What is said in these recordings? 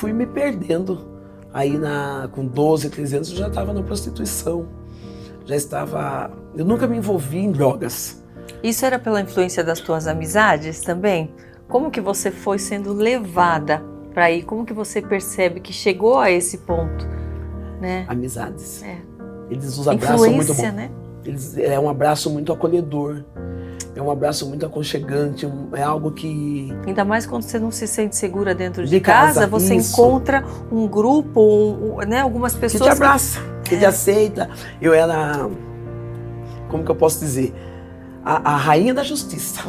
fui me perdendo. Aí com 12, 13 anos eu já estava na prostituição. Eu nunca me envolvi em drogas. Isso era pela influência das tuas amizades também? Como que você foi sendo levada para aí? Como que você percebe que chegou a esse ponto, né? Amizades. É. Eles nos abraçam muito bom. Influência, né? É um abraço muito acolhedor. É um abraço muito aconchegante, é algo que... Ainda mais quando você não se sente segura dentro De de casa, casa, você isso. encontra um grupo, né, algumas Que pessoas... te abraça, que te aceita. Eu era, como que eu posso dizer? A rainha da justiça.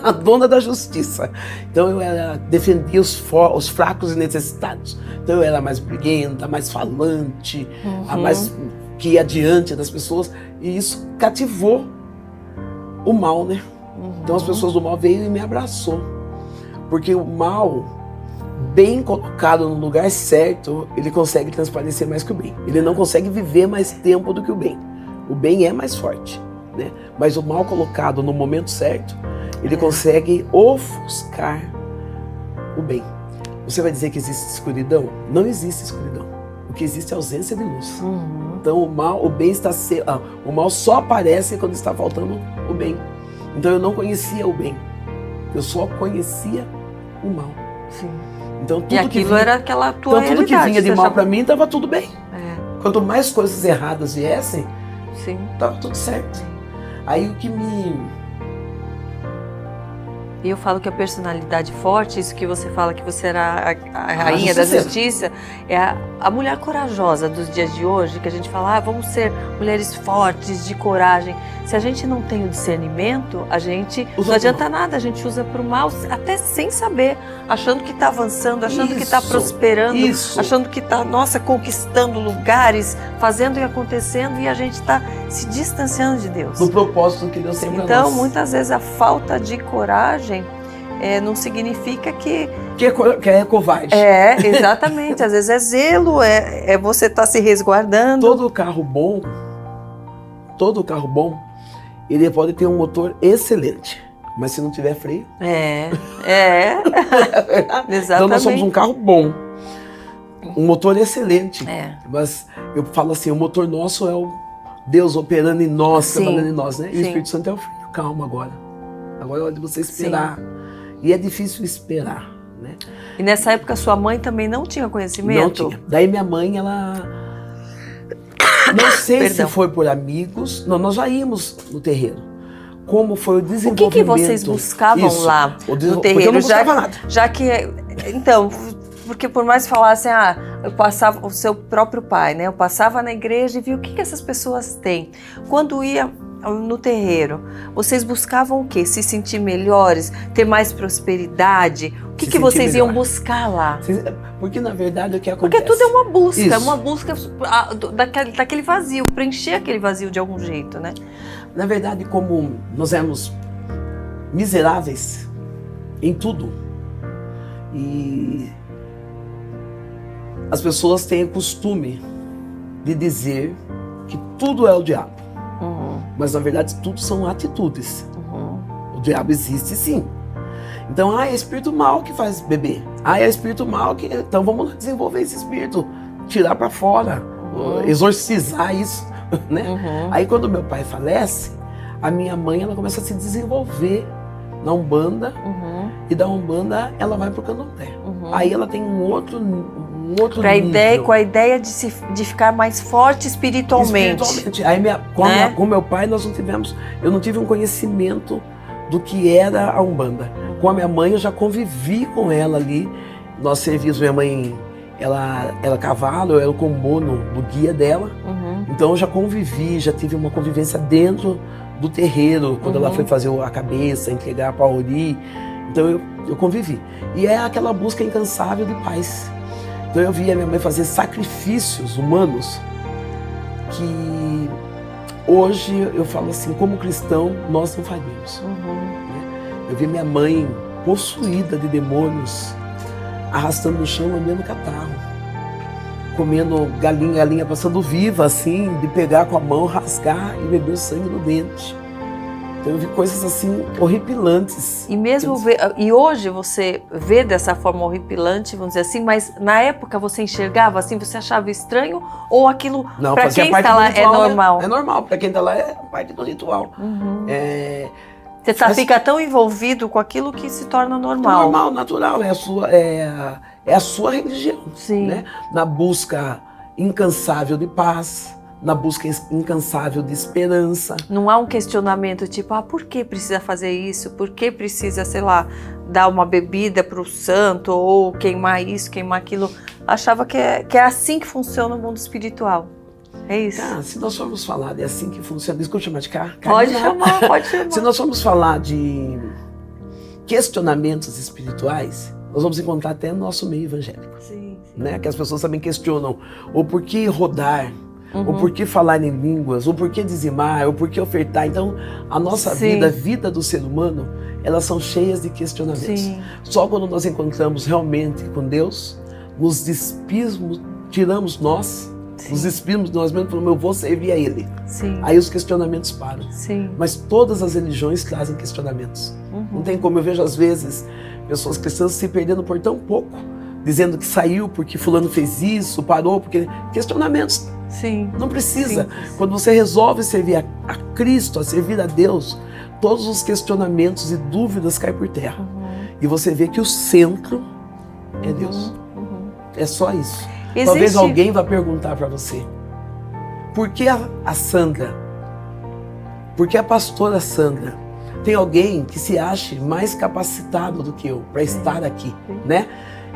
A dona da justiça. Então eu defendia os fracos e necessitados. Então eu era mais briguenta, mais falante, a mais que ia adiante das pessoas. E isso cativou o mal, né? Então as pessoas do mal veio e me abraçou. Porque o mal, bem colocado no lugar certo, ele consegue transparecer mais que o bem. Ele não consegue viver mais tempo do que o bem. O bem é mais forte, né? Mas o mal colocado no momento certo, ele consegue ofuscar o bem. Você vai dizer que existe escuridão? Não existe escuridão. O que existe é ausência de luz. Então o mal só aparece quando está faltando o bem. Então eu não conhecia o bem. Eu só conhecia o mal. Sim. Então tudo E aquilo era aquela tua realidade. Tudo que vinha de você mal já... para mim estava tudo bem. É. Quanto mais coisas erradas viessem, Sim. estava tudo certo. Aí o que me... E eu falo que a personalidade forte, isso que você fala que você era a rainha da justiça, é a mulher corajosa dos dias de hoje, que a gente fala, vamos ser mulheres fortes, de coragem. Se a gente não tem o discernimento, não adianta nada, a gente usa para o mal, até sem saber, achando que está avançando, achando que está prosperando, achando que está, conquistando lugares, fazendo e acontecendo, e a gente está se distanciando de Deus. Do propósito que Deus tem para nós. Então, muitas vezes a falta de coragem não significa que é covarde. Exatamente. Às vezes é zelo, você estar se resguardando. Todo carro bom, ele pode ter um motor excelente, mas se não tiver freio... É verdade. Exatamente. Então nós somos um carro bom, um motor excelente, mas eu falo assim, o motor nosso é o Deus operando em nós, trabalhando em nós, né? E o Espírito Santo é o freio. Calma agora é hora de você esperar. E é difícil esperar, né? E nessa época sua mãe também não tinha conhecimento? Não tinha. Daí minha mãe, ela... Não sei se foi por amigos. Não, nós já íamos no terreiro. Como foi o desenvolvimento... O que vocês buscavam lá no terreiro? Porque eu não buscava nada. Já que... Então, porque por mais que falassem, eu passava, o seu próprio pai, né? Eu passava na igreja e via o que essas pessoas têm. Quando ia no terreiro, vocês buscavam o quê? Se sentir melhores? Ter mais prosperidade? O que vocês iam buscar lá? Porque na verdade o que acontece... Porque tudo é uma busca daquele vazio, preencher aquele vazio de algum jeito, né? Na verdade, como nós éramos miseráveis em tudo, e as pessoas têm o costume de dizer que tudo é o diabo. Mas na verdade tudo são atitudes. O diabo existe sim. Então, é espírito mal que faz beber. É espírito mal que... Então vamos desenvolver esse espírito, tirar para fora, exorcizar isso, né? Aí quando meu pai falece, a minha mãe ela começa a se desenvolver na Umbanda, e da Umbanda ela vai pro Candomblé. Aí ela tem um outro nível. Com a ideia de ficar mais forte espiritualmente. Aí com meu pai eu não tive um conhecimento do que era a Umbanda. Com a minha mãe eu já convivi com ela ali. Nós servíamos, minha mãe, ela era cavalo, eu era o combono do guia dela. Então eu já convivi, já tive uma convivência dentro do terreiro, quando ela foi fazer a cabeça, entregar para Ori. Então eu convivi. E é aquela busca incansável de paz. Então eu via minha mãe fazer sacrifícios humanos que hoje eu falo assim, como cristão, nós não faríamos. Eu vi minha mãe possuída de demônios, arrastando no chão, lambendo catarro, comendo galinha passando viva assim, de pegar com a mão, rasgar e beber o sangue no dente. Então eu vi coisas assim horripilantes. E mesmo e hoje você vê dessa forma horripilante, vamos dizer assim, mas na época você enxergava assim, você achava estranho ou aquilo para quem está lá é normal? É normal, para quem está lá é parte do ritual. Você fica tão envolvido com aquilo que se torna normal. Normal, natural, é a sua religião. Sim. Né? Na busca incansável de paz, na busca incansável de esperança. Não há um questionamento tipo, por que precisa fazer isso? Por que precisa, sei lá, dar uma bebida para o santo ou queimar isso, queimar aquilo? Achava que é assim que funciona o mundo espiritual. É isso. Se nós formos falar de assim que funciona, desculpa chamar de cá. Pode chamar. Se nós formos falar de questionamentos espirituais, nós vamos encontrar até no nosso meio evangélico. Sim. Né? Que as pessoas também questionam o porquê rodar, o porquê falar em línguas, o porquê dizimar, o porquê ofertar. Então, a nossa vida, a vida do ser humano, elas são cheias de questionamentos. Sim. Só quando nós encontramos realmente com Deus, nos despimos, tiramos nós, nos despimos de nós mesmos e falamos, eu vou servir a Ele. Sim. Aí os questionamentos param. Sim. Mas todas as religiões trazem questionamentos. Não tem como, eu vejo às vezes pessoas cristãs se perdendo por tão pouco, dizendo que saiu porque fulano fez isso, parou, porque... Questionamentos. Sim. Não precisa. Sim. Quando você resolve servir a Cristo, a servir a Deus, todos os questionamentos e dúvidas caem por terra. E você vê que o centro é Deus. É só isso. Talvez alguém vá perguntar para você, por que a Sandra? Por que a pastora Sandra? Tem alguém que se ache mais capacitado do que eu para estar aqui, né?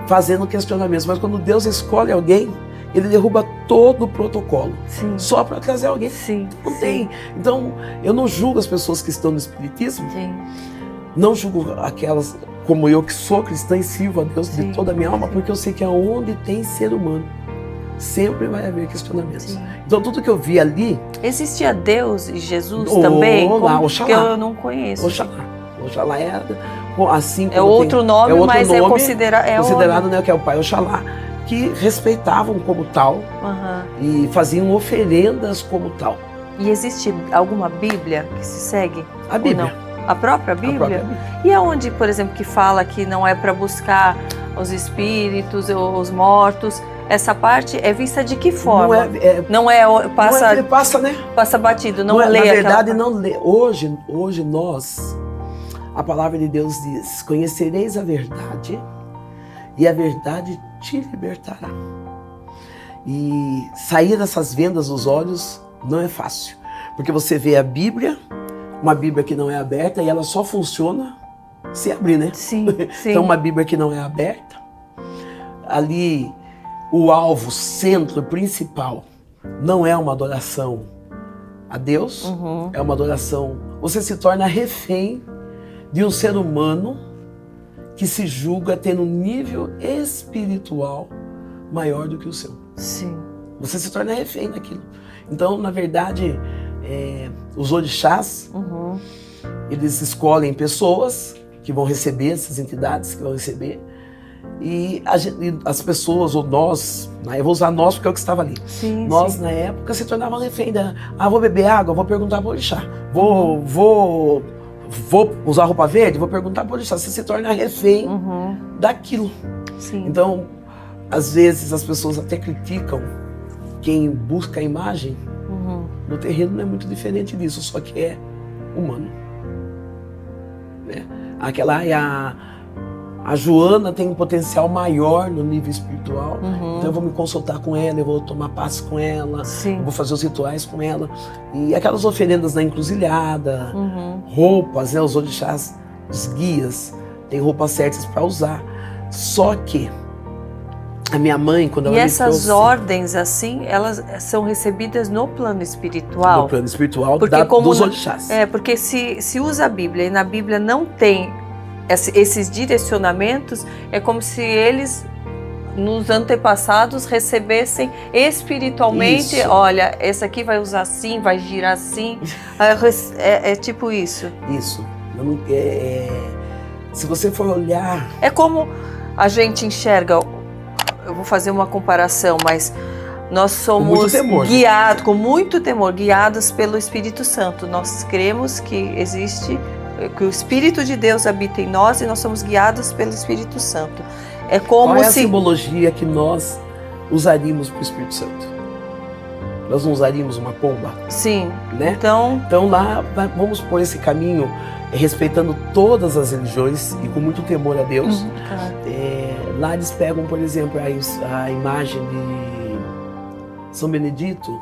Fazendo questionamentos. Mas quando Deus escolhe alguém, Ele derruba todo o protocolo. Sim. Só para trazer alguém. Sim. Não tem. Então, eu não julgo as pessoas que estão no Espiritismo. Sim. Não julgo aquelas como eu que sou cristã e sirvo a Deus de toda a minha alma, porque eu sei que aonde tem ser humano, sempre vai haver questionamentos. Sim. Então tudo que eu vi ali... Existia Deus e Jesus também? Oxalá. Que eu não conheço. Oxalá. Oxalá é assim como outro nome, mas é considerado, né, que é o Pai Oxalá, que respeitavam como tal e faziam oferendas como tal. E existe alguma Bíblia que se segue? A Bíblia. A própria Bíblia? E aonde, por exemplo, que fala que não é para buscar os espíritos, os mortos? Essa parte é vista de que forma? Passa, né? Passa batido, não lê. Na verdade, não lê. Hoje nós, a palavra de Deus diz, conhecereis a verdade e a verdade te libertará. E sair dessas vendas dos olhos não é fácil, porque você vê a Bíblia, uma Bíblia que não é aberta e ela só funciona se abrir, né? Sim. Então uma Bíblia que não é aberta, ali o alvo, centro principal, não é uma adoração a Deus, é uma adoração... Você se torna refém de um ser humano que se julga tendo um nível espiritual maior do que o seu. Sim. Você se torna refém daquilo. Então, na verdade, os orixás, eles escolhem pessoas que vão receber, essas entidades que vão receber, e as pessoas, ou nós, eu vou usar nós porque é o que estava ali, nós na época se tornavam refém vou beber água, vou perguntar para o orixá, vou usar roupa verde, vou perguntar para o orixá. Você se torna refém daquilo. Sim. Então, às vezes as pessoas até criticam quem busca a imagem. No terreno não é muito diferente disso, só que é humano. Né? A Joana tem um potencial maior no nível espiritual, então eu vou me consultar com ela, eu vou tomar passe com ela, eu vou fazer os rituais com ela. E aquelas oferendas na encruzilhada, roupas, né, os orixás, os guias, tem roupas certas para usar. Só que a minha mãe, quando ela me trouxe... E essas ordens, assim, elas são recebidas no plano espiritual? No plano espiritual dos orixás. Porque se usa a Bíblia e na Bíblia não tem esses direcionamentos, é como se eles, nos antepassados, recebessem espiritualmente, olha, esse aqui vai usar assim, vai girar assim, é tipo isso. Isso. Se você for olhar... É como a gente enxerga, eu vou fazer uma comparação, mas Nós somos muito temor, guiados, com muito temor, guiados pelo Espírito Santo. Nós cremos que existe, que o Espírito de Deus habita em nós e nós somos guiados pelo Espírito Santo. É como Qual é a se... simbologia que nós usaríamos para o Espírito Santo? Nós não usaríamos uma pomba? Sim, né? Então Lá vamos por esse caminho, respeitando todas as religiões e com muito temor a Deus. Claro. Lá eles pegam, por exemplo, a imagem de São Benedito,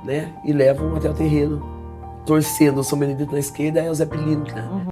né? E levam até o terreno, torcendo o São Benedito na esquerda e o Zé Pelino, né?